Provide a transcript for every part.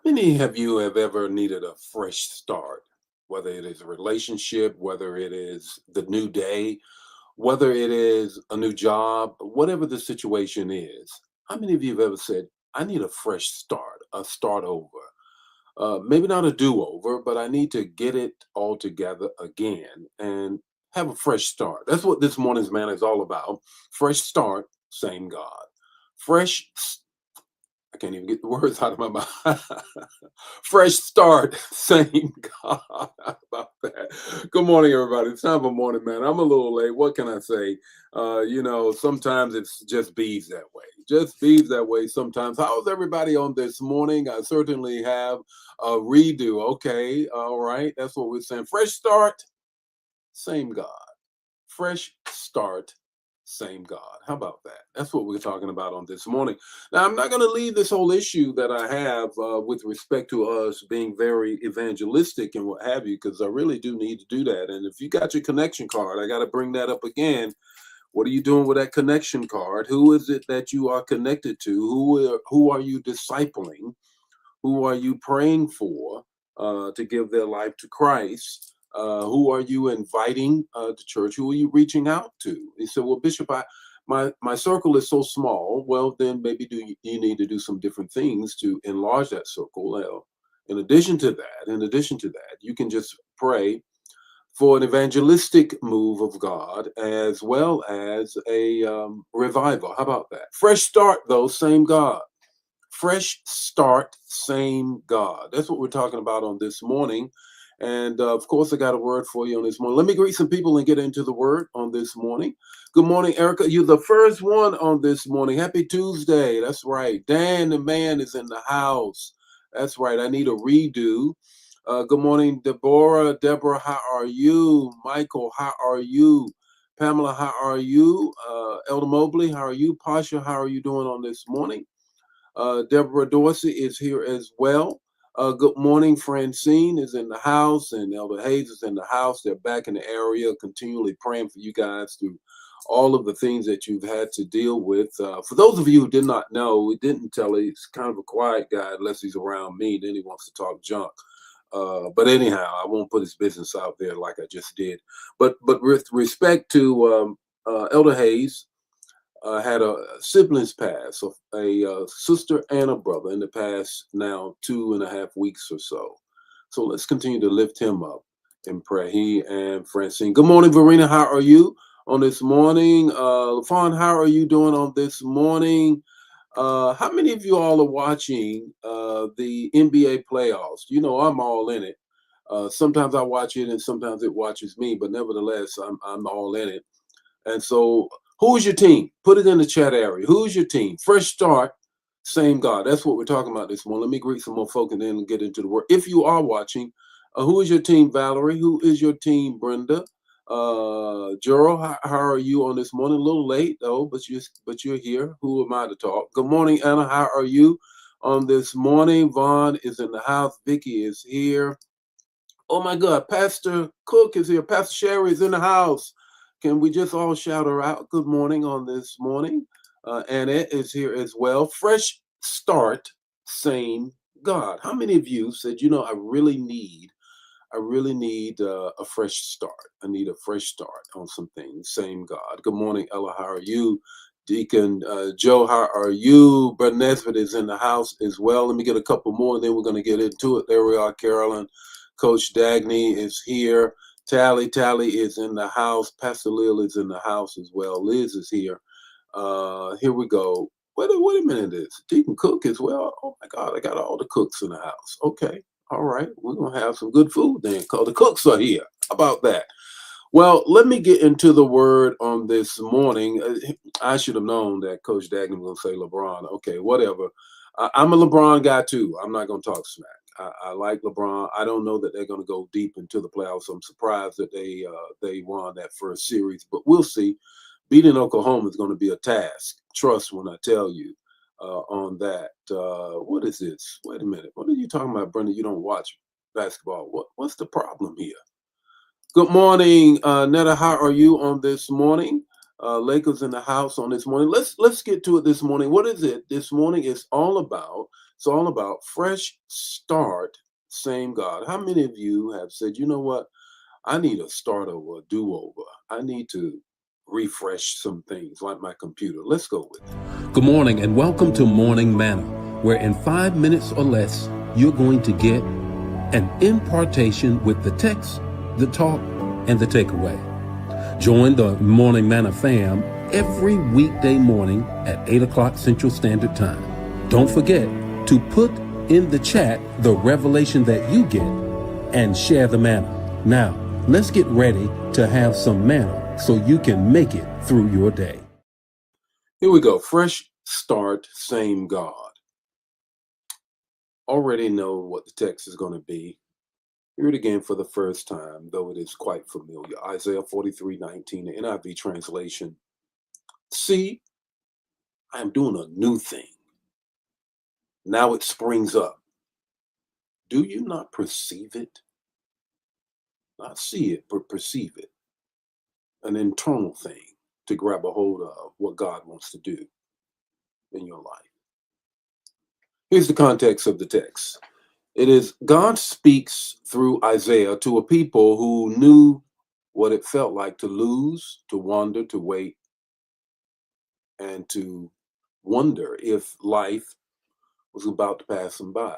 Many of you have ever needed a fresh start, whether it is a relationship, whether it is the new day, whether it is a new job, whatever the situation is. How many of you have ever said, I need a fresh start, a start over? Maybe not a do over, but I need to get it all together again and have a fresh start. That's what this morning's man is all about. Fresh start, same God. Fresh I can't even get the words out of my mouth. Fresh start, same God. How about that? Good morning, everybody. It's time for morning, man. I'm a little late. What can I say? Sometimes it's just bees that way. Just bees that way sometimes. How's everybody on this morning? I certainly have a redo. Okay, all right. That's what we're saying. Fresh start, same God. Fresh start, same God. How about that? That's what we're talking about on this morning. Now, I'm not going to leave this whole issue that I have with respect to us being very evangelistic and what have you, because I really do need to do that. And if you got your connection card, I got to bring that up again. What are you doing with that connection card? Who is it that you are connected to? Who are you discipling? Who are you praying for to give their life to Christ? Who are you inviting to church? Who are you reaching out to? He said, "Well, Bishop, my circle is so small." Well, then maybe you need to do some different things to enlarge that circle. Well, in addition to that, you can just pray for an evangelistic move of God as well as a revival. How about that? Fresh start, though, same God. Fresh start, same God. That's what we're talking about on this morning. And of course, I got a word for you on this morning. Let me greet some people and get into the word on this morning. Good morning, Erica. You're the first one on this morning. Happy Tuesday. That's right. Dan the man is in the house. That's right. I need a redo. Good morning, Deborah. Deborah, how are you? Michael, how are you? Pamela, how are you? Elder Mobley, how are you? Pasha, how are you doing on this morning? Deborah Dorsey is here as well. Good morning. Francine is in the house, and Elder Hayes is in the house. They're back in the area, continually praying for you guys through all of the things that you've had to deal with. For those of you who did not know, we didn't tell you, he's kind of a quiet guy unless he's around me. Then he wants to talk junk. But anyhow, I won't put his business out there like I just did. But with respect to Elder Hayes, had a siblings pass, so a sister and a brother in the past now 2.5 weeks or so. So let's continue to lift him up in prayer. He and Francine. Good morning, Verena. How are you on this morning? LaFawn, how are you doing on this morning? How many of you all are watching the NBA playoffs? You know, I'm all in it. Sometimes I watch it and sometimes it watches me, but nevertheless, I'm all in it. And so, who's your team? Put it in the chat area. Who's your team? Fresh start, same God. That's what we're talking about this morning. Let me greet some more folk and then get into the word. If you are watching, who is your team, Valerie? Who is your team, Brenda? Jero, how are you on this morning? A little late though, but you're here. Who am I to talk? Good morning, Anna. How are you on this morning? Vaughn is in the house. Vicky is here. Oh my God, Pastor Cook is here. Pastor Sherry is in the house. Can we just all shout her out? Good morning on this morning. Annette is here as well. Fresh start, same God. How many of you said, I really need a fresh start. I need a fresh start on some things. Same God. Good morning, Ella. How are you? Deacon Joe, how are you? Brett Nesbitt is in the house as well. Let me get a couple more, and then we're going to get into it. There we are, Carolyn. Coach Dagny is here. Tally is in the house. Pastor Lil is in the house as well. Liz is here. Here we go. Wait a minute. This Deacon Cook as well. Oh my God, I got all the cooks in the house. Okay. All right. We're going to have some good food then because the cooks are here. How about that? Well, let me get into the word on this morning. I should have known that Coach Dagnan was going to say LeBron. Okay, whatever. I'm a LeBron guy too. I'm not going to talk smack. I like LeBron. I don't know that they're going to go deep into the playoffs. I'm surprised that they won that first series, but we'll see. Beating Oklahoma is going to be a task. Trust when I tell you on that. What is this? Wait a minute. What are you talking about, Brenda? You don't watch basketball. What's the problem here? Good morning, Netta. How are you on this morning? Lakers in the house on this morning. Let's get to it this morning. What is it this morning? It's all about It's all about fresh start, same God. How many of you have said, you know what? I need a start over, a do over. I need to refresh some things like my computer. Let's go with it. Good morning and welcome to Morning Manna, where in 5 minutes or less, you're going to get an impartation with the text, the talk, and the takeaway. Join the Morning Manna fam every weekday morning at 8 o'clock Central Standard Time. Don't forget to put in the chat the revelation that you get and share the manna. Now, let's get ready to have some manna so you can make it through your day. Here we go. Fresh start, same God. Already know what the text is going to be. Hear it again for the first time, though it is quite familiar. Isaiah 43:19, the NIV translation. See, I am doing a new thing. Now it springs up. Do you not perceive it? Not see it, but perceive it. An internal thing to grab a hold of what God wants to do in your life. Here's the context of the text. It is God speaks through Isaiah to a people who knew what it felt like to lose, to wander, to wait, and to wonder if life was about to pass them by.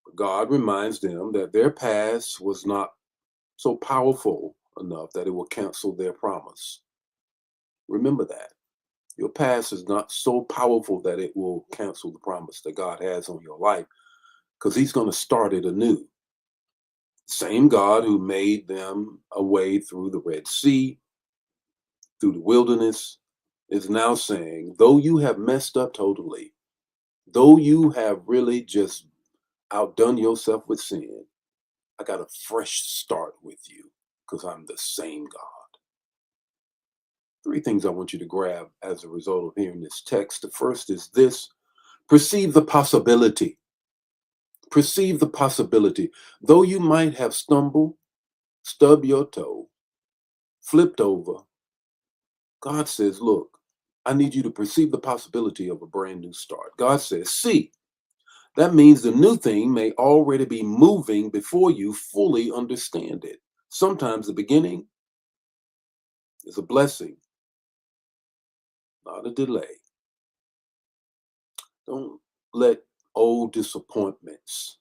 But God reminds them that their past was not so powerful enough that it will cancel their promise. Remember that. Your past is not so powerful that it will cancel the promise that God has on your life, because He's going to start it anew. Same God who made them a way through the Red Sea, through the wilderness, is now saying, though you have messed up totally, though you have really just outdone yourself with sin, I got a fresh start with you because I'm the same God. Three things I want you to grab as a result of hearing this text. The first is this: perceive the possibility. Perceive the possibility. Though you might have stumbled, stubbed your toe, flipped over, God says, look, I need you to perceive the possibility of a brand new start. God says, see, that means the new thing may already be moving before you fully understand it. Sometimes the beginning is a blessing, not a delay. Don't let old disappointments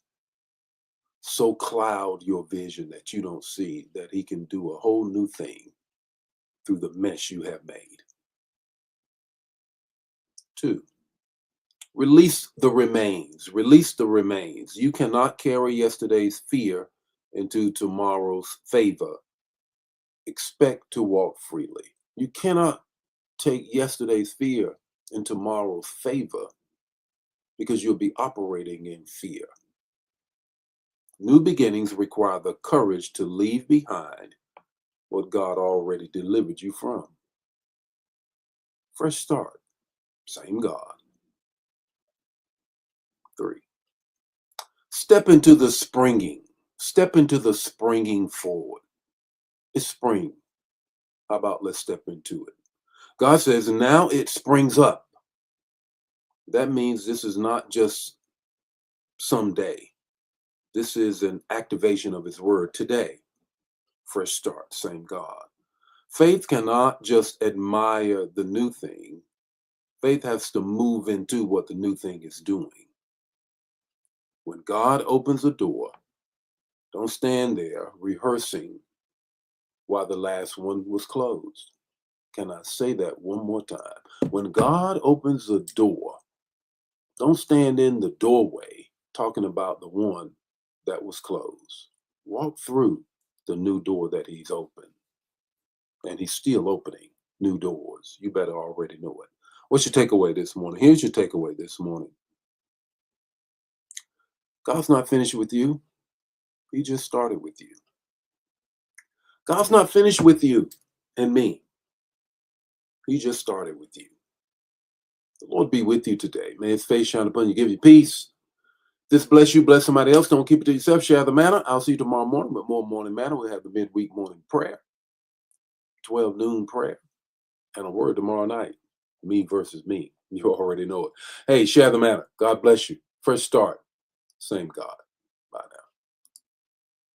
so cloud your vision that you don't see that He can do a whole new thing through the mess you have made. 2, release the remains. Release the remains. You cannot carry yesterday's fear into tomorrow's favor. Expect to walk freely. You cannot take yesterday's fear in tomorrow's favor because you'll be operating in fear. New beginnings require the courage to leave behind what God already delivered you from. Fresh start, same God. 3, step into the springing. Step into the springing forward. It's spring. How about let's step into it? God says, now it springs up. That means this is not just someday. This is an activation of His word today. Fresh start, same God. Faith cannot just admire the new thing. Faith has to move into what the new thing is doing. When God opens a door, don't stand there rehearsing while the last one was closed. Can I say that one more time? When God opens a door, don't stand in the doorway talking about the one that was closed. Walk through the new door that He's opened. And He's still opening new doors. You better already know it. What's your takeaway this morning? Here's your takeaway this morning. God's not finished with you. He just started with you. God's not finished with you and me. He just started with you. The Lord be with you today. May His face shine upon you, give you peace. This bless you, bless somebody else. Don't keep it to yourself. Share the manna. I'll see you tomorrow morning with more morning manna. We'll have the midweek morning prayer, 12 noon prayer, and a word tomorrow night. Me versus me. You already know it. Hey, share the manna. God bless you. Fresh start. Same God. Bye now.